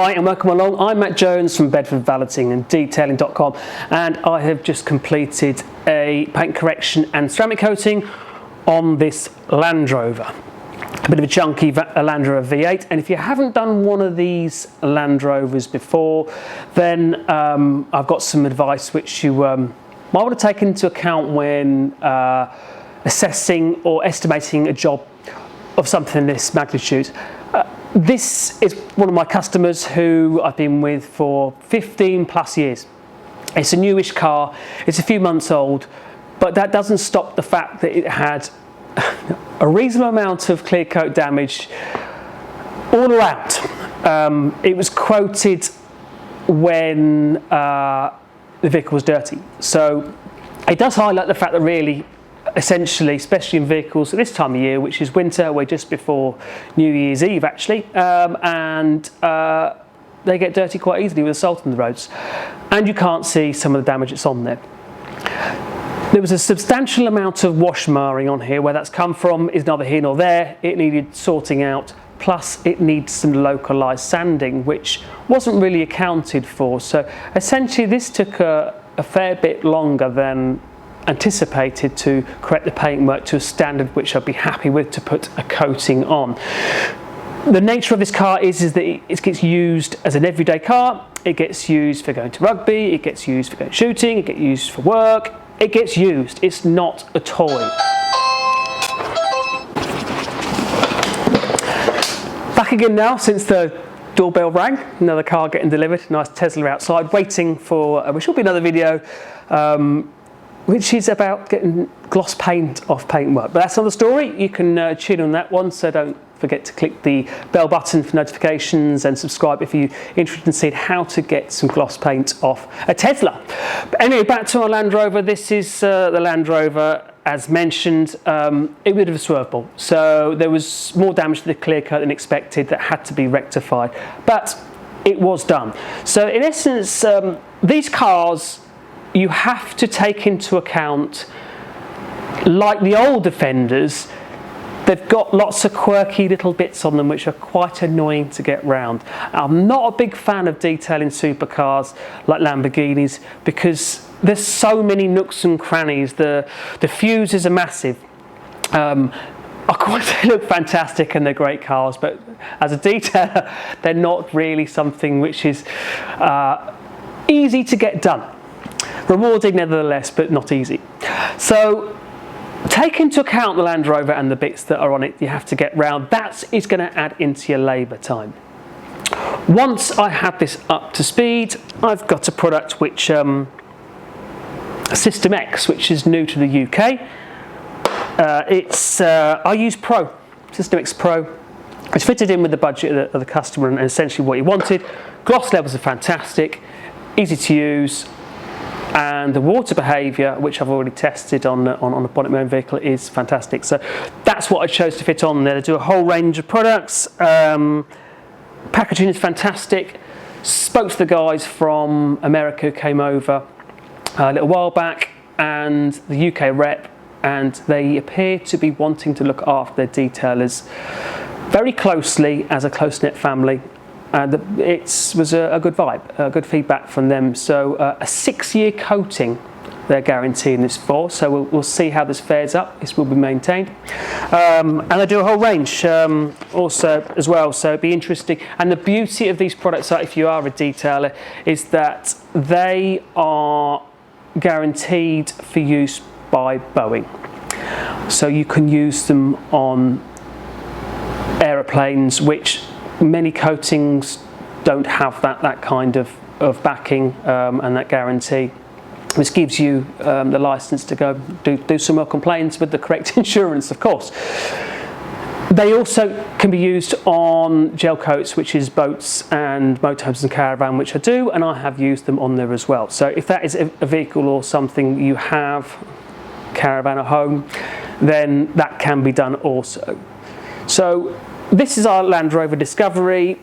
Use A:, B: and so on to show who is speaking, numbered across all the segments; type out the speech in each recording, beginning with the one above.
A: Hi and welcome along. I'm Matt Jones from Bedford Valeting and Detailing.com, and I have just completed a paint correction and ceramic coating on this Land Rover. A bit of a chunky Land Rover V8, and if you haven't done one of these Land Rovers before, then I've got some advice which you might want to take into account when assessing or estimating a job of something this magnitude. This is one of my customers who I've been with for 15 plus years. It's a newish car, it's a few months old, but that doesn't stop the fact that it had a reasonable amount of clear coat damage all around. It was quoted when the vehicle was dirty. So it does highlight the fact that really, essentially, especially in vehicles at this time of year, which is winter, we're just before New Year's Eve actually, and they get dirty quite easily with the salt on the roads, and you can't see some of the damage that's on there. There was a substantial amount of wash marring on here. Where that's come from is neither here nor there. It needed sorting out, plus it needs some localised sanding, which wasn't really accounted for. So essentially this took a fair bit longer than anticipated to correct the paintwork to a standard which I'd be happy with to put a coating on. The nature of this car is that it gets used as an everyday car. It gets used for going to rugby, it gets used for going shooting, it gets used for work. It gets used, it's not a toy. Back again now since the doorbell rang, another car getting delivered, nice Tesla outside, waiting for, which will be another video, which is about getting gloss paint off paintwork. But that's another story. You can tune on that one, so don't forget to click the bell button for notifications and subscribe if you're interested in seeing how to get some gloss paint off a Tesla. But anyway, back to our Land Rover. This is the Land Rover, as mentioned, a bit of a swerve ball. So there was more damage to the clear coat than expected that had to be rectified, but it was done. So in essence, these cars, you have to take into account, like the old Defenders, they've got lots of quirky little bits on them which are quite annoying to get round. I'm not a big fan of detailing supercars like Lamborghinis because there's so many nooks and crannies. The fuses are massive. Of course they look fantastic and they're great cars, but as a detailer they're not really something which is easy to get done. Rewarding nevertheless, but not easy. So take into account the Land Rover and the bits that are on it you have to get round. That is going to add into your labour time. Once I have this up to speed, I've got a product which System X, which is new to the UK. I use Pro, System X Pro. It's fitted in with the budget of the customer and essentially what he wanted. Gloss levels are fantastic, easy to use, and the water behaviour, which I've already tested on the bonnet of my own vehicle, is fantastic. So that's what I chose to fit on there. They do a whole range of products. Packaging is fantastic. Spoke to the guys from America who came over a little while back, and the UK rep, and they appear to be wanting to look after their detailers very closely as a close-knit family. And it was a good vibe, good feedback from them. So a 6-year coating they're guaranteeing this for, so we'll see how this fares up. This will be maintained. And they do a whole range also as well, so it'd be interesting. And the beauty of these products, if you are a detailer, is that they are guaranteed for use by Boeing. So you can use them on aeroplanes, which many coatings don't have that kind of backing and that guarantee. This gives you the license to go do some more complaints with the correct insurance, of course. They also can be used on gel coats, which is boats and motorhomes and caravan, which I do, and I have used them on there as well. So if that is a vehicle or something you have, caravan or home, then that can be done also. So this is our Land Rover Discovery.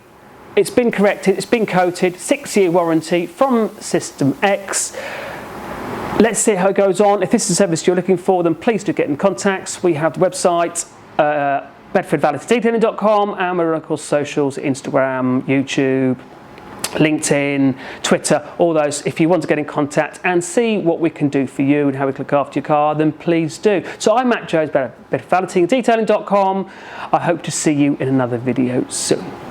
A: It's been corrected, it's been coated, 6-year warranty from System X. Let's see how it goes on. If this is a service you're looking for, then please do get in contact. We have the website, bedfordvaletingdetailing.com, and we're on, of course, socials, Instagram, YouTube, LinkedIn, Twitter, all those. If you want to get in contact and see what we can do for you and how we can look after your car, then please do. So I'm Matt Jones, Bedford Valeting and Detailing.com. I hope to see you in another video soon.